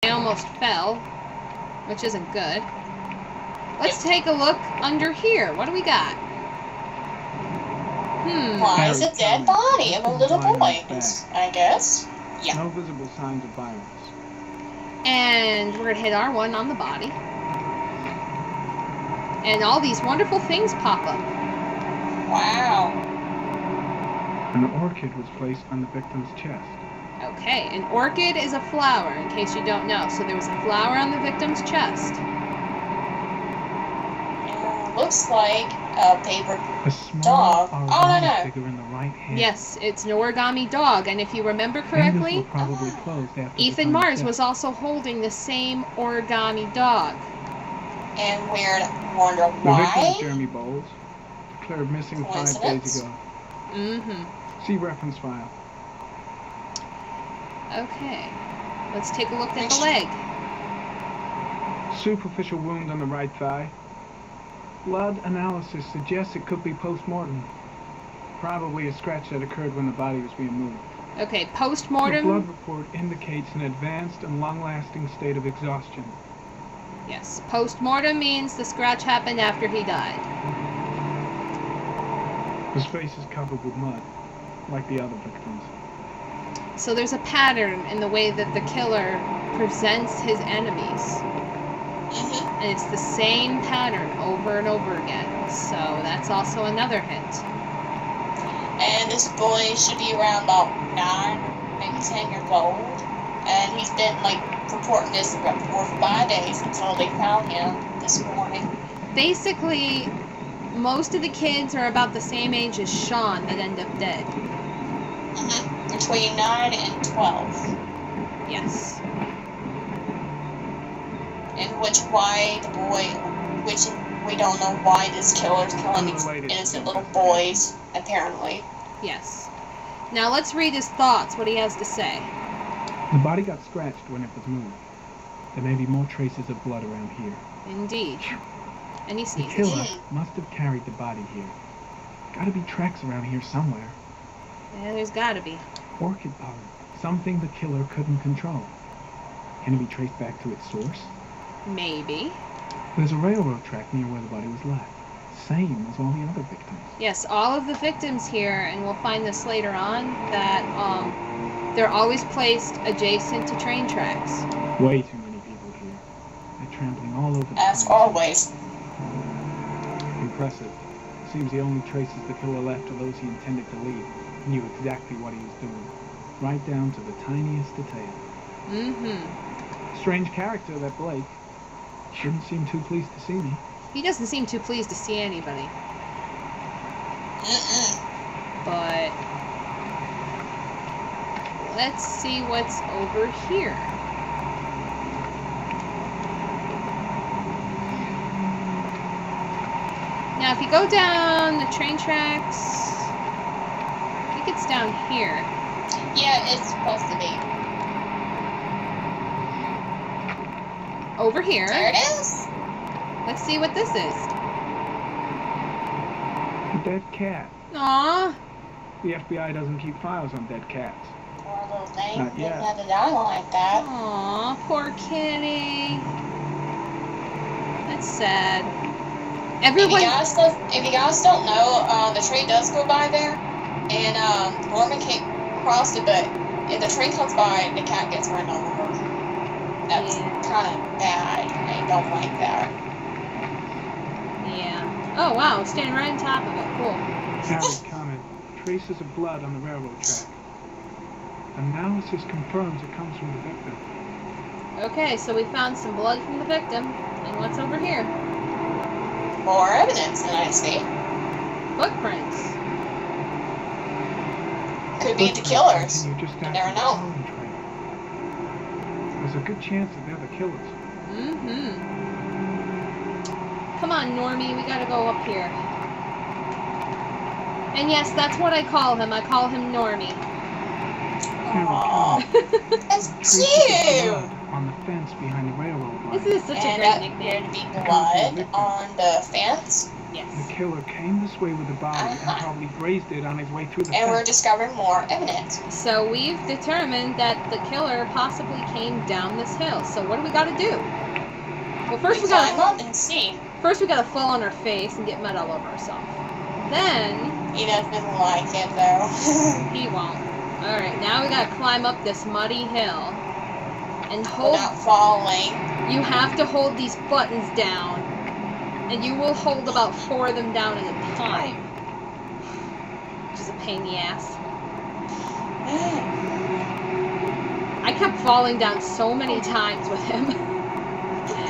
I almost fell, which isn't good. Let's take a look under here. What do we got? Why is a dead body of a little boy? I guess. Yeah. No visible signs of violence. And we're going to hit R1 on the body. And all these wonderful things pop up. Wow. An orchid was placed on the victim's chest. Okay, an orchid is a flower, in case you don't know. So there was a flower on the victim's chest. Looks like a paper dog. Oh, no. Figure in the right hand. Yes, it's an origami dog. And if you remember correctly, Ethan Mars was also holding the same origami dog. And we're wonder why? The victim is Jeremy Bowles, declared missing 5 days ago. See reference file. Okay, let's take a look at the leg. Superficial wound on the right thigh. Blood analysis suggests it could be post-mortem. Probably a scratch that occurred when the body was being moved. Okay, post-mortem. The blood report indicates an advanced and long-lasting state of exhaustion. Yes, post-mortem means the scratch happened after he died. His face is covered with mud, like the other victims. So there's a pattern in the way that the killer presents his enemies. And it's the same pattern over and over again. So that's also another hint. And this boy should be around about 9, maybe 10 years old. And he's been, reporting this for 4 or 5 days until they found him this morning. Basically, most of the kids are about the same age as Sean that end up dead. Between 9 and 12. Yes. In which we don't know why this killer's killing these innocent little boys, apparently. Yes. Now let's read his thoughts, what he has to say. The body got scratched when it was moved. There may be more traces of blood around here. Indeed. And he sees the killer must have carried the body here. Gotta be tracks around here somewhere. Yeah, there's gotta be. Orchid pollen. Something the killer couldn't control. Can it be traced back to its source? Maybe. There's a railroad track near where the body was left. Same as all the other victims. Yes, all of the victims here, and we'll find this later on, that they're always placed adjacent to train tracks. Way too many people here. They're trampling all over the As always. Impressive. Seems the only traces the killer left are those he intended to leave. He knew exactly what he was doing. Right down to the tiniest detail. Strange character, that Blake. Shouldn't seem too pleased to see me. He doesn't seem too pleased to see anybody. But let's see what's over here. Now, if you go down the train tracks, I think it's down here. Yeah, it's supposed to be. Over here. There it is. Let's see what this is. A dead cat. Aww. The FBI doesn't keep files on dead cats. Poor little thing. Not yet. Didn't have to die like that. Aww, poor kitty. That's sad. Everyone. If you guys don't know, the train does go by there, and Norman can't cross it, but if the train comes by, the cat gets run over. That's kind of bad. I don't like that. Yeah. Oh wow, standing right on top of it. Cool. Avid comment. Traces of blood on the railroad track. Analysis confirms it comes from the victim. Okay, so we found some blood from the victim. And what's over here? More evidence than I see. Footprints. Could be the killers. You never know. There's a good chance that they're the killers. Come on, Normie, we gotta go up here. And yes, that's what I call him. I call him Normie. Aww. That's cute! On the fence behind the railroad line. This is such a great nickname. And there to be blood on the fence. Yes. The killer came this way with the body and probably grazed it on his way through the And we're fence. discovering more evidence. So we've determined that the killer possibly came down this hill. So what do we gotta do? Well, first we climb up gotta and see. fall on our face and get mud all over ourselves. Then He doesn't like it though. he won't. All right, now we gotta climb up this muddy hill and hold. Without falling. You have to hold these buttons down, and you will hold about 4 of them down at a time, which is a pain in the ass. I kept falling down so many times with him.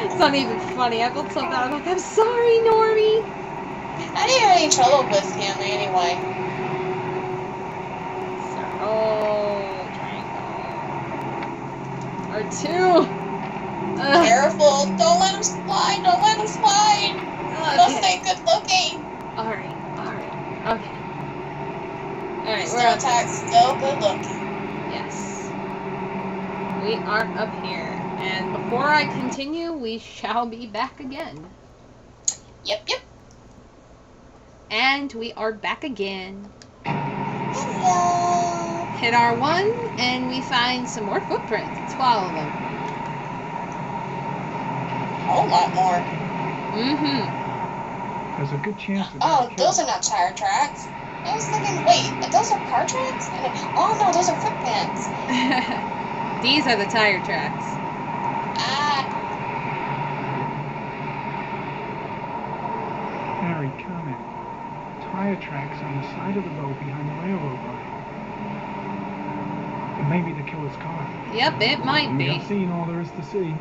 It's not even funny. I felt so bad. I'm like, I'm sorry, Normie. I didn't have any trouble with him anyway. R2. Careful! Don't let him slide! Don't let him slide! Must stay good looking! Alright. Okay. Alright, Still attack, still good looking. Yes. We are up here. And before I continue, we shall be back again. Yep. And we are back again. Hello! Hit R1, and we find some more footprints. It's 12 of them. A whole lot more. Mm-hmm. There's a good chance that Oh, those are not tire tracks. I was thinking, wait, those are car tracks? Oh no, those are footprints. These are the tire tracks. Harry, comment. Tire tracks on the side of the road behind the railroad line. It may be the killer's car. Yep, it might We be. have seen all there is to see.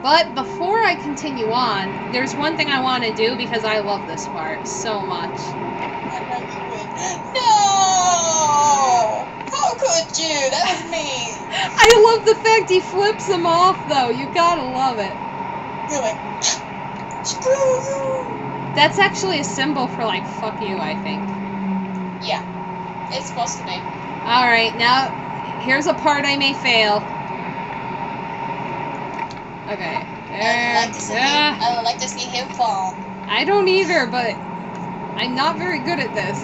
But before I continue on, there's one thing I want to do because I love this part so much. I know you would. No! How could you? That was mean. I love the fact he flips them off, though. You gotta love it. You're like, screw you. That's actually a symbol for, like, fuck you, I think. Yeah, it's supposed to be. Alright, now, here's a part I may fail. Okay. I would like to see him fall. I don't either, but I'm not very good at this.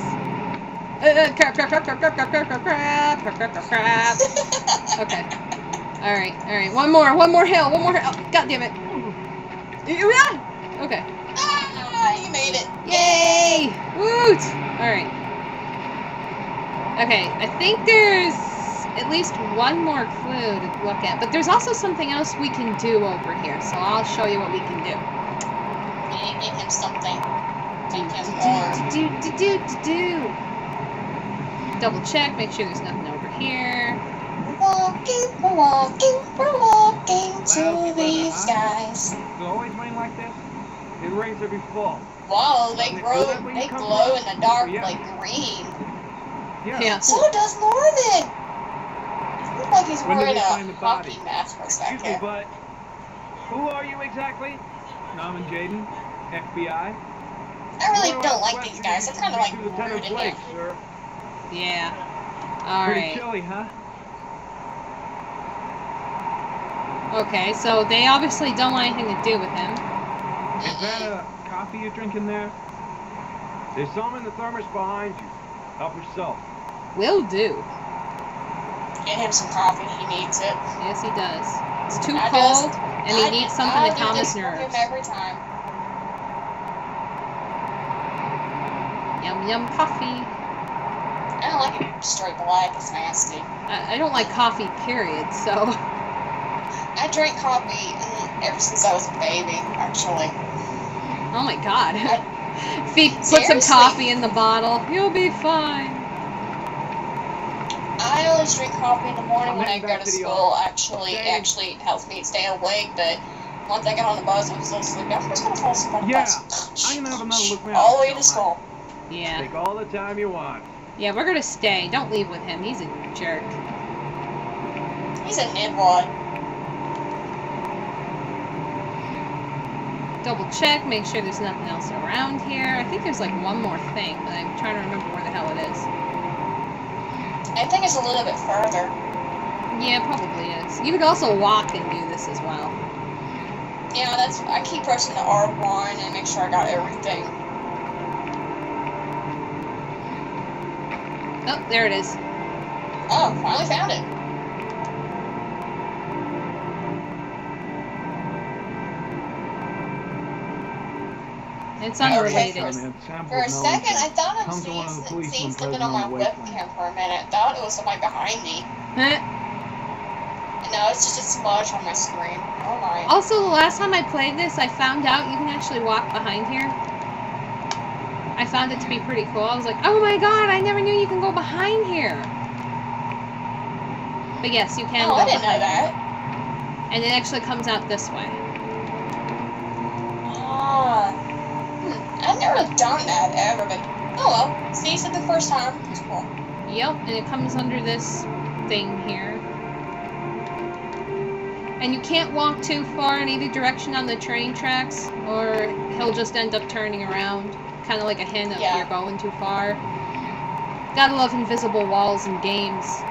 Crap. Okay. Alright. One more hill. God damn it. Okay. Ah, you made it. Yay! Woot! Alright. Okay, I think there's at least one more clue to look at, but there's also something else we can do over here, so I'll show you what we can do. You need to give him something. Take him more. Do. Double check, make sure there's nothing over here. We're walking to the skies. Does it always rain like this? It rains every fall. Wow, they glow in the dark like green. Yeah. So does Norman. He looks like he's When did wearing they a find the body? hockey mask for a Excuse me, second. but who are you exactly? Norman Jaden, FBI. I really don't like these guys. They're kind of like Lieutenant rude in Blake, here. sir. Yeah. Pretty Alright. chilly, huh? Okay, so they obviously don't want anything to do with him. Is that a coffee you're drinking there? There's some in the thermos behind you. Help yourself. Will do. Get him some coffee. He needs it. Yes, he does. It's too I cold, just- and he needs something to calm his I do this for nerves. him every time. Yum coffee. I don't like it straight black. It's nasty. I don't like coffee, period, so... I drink coffee ever since I was a baby, actually. Oh my god. If he puts some Seriously? coffee in the bottle, you'll be fine. I always drink coffee in the morning when I Heading go back to to the school. office. Actually, Okay. it helps me stay awake, but once I get on the bus, I'm still sleepy. I'm just gonna fall asleep on the Yeah, bus. I'm gonna have another look around. All the way to school. Yeah. Take all the time you want. Yeah, we're gonna stay. Don't leave with him. He's a jerk. He's a nitwad. Double check, make sure there's nothing else around here. I think there's like one more thing, but I'm trying to remember where the hell it is. I think it's a little bit further. Yeah, probably is. You could also walk and do this as well. Yeah, that's. I keep pressing the R1 and make sure I got everything. Oh, there it is. Oh, finally found it. It's Okay, unrelated. first- Man, Sam For a would know second, I anything. thought I Come to one of the was policemen seeing something present on my on the wasteland. webcam for a minute. Thought it was somebody behind me. Huh? No, it's just a smudge on my screen. Alright. Also, the last time I played this, I found out you can actually walk behind here. I found it to be pretty cool. I was like, oh my god, I never knew you can go behind here. But yes, you can Oh, go I didn't know behind that. here. And it actually comes out this way. I've never done that ever, but oh well. See, so the first time. It's cool. Yep, and it comes under this thing here. And you can't walk too far in either direction on the train tracks, or he'll just end up turning around. Kind of like a hint of Yeah. you're going too far. Gotta love invisible walls in games.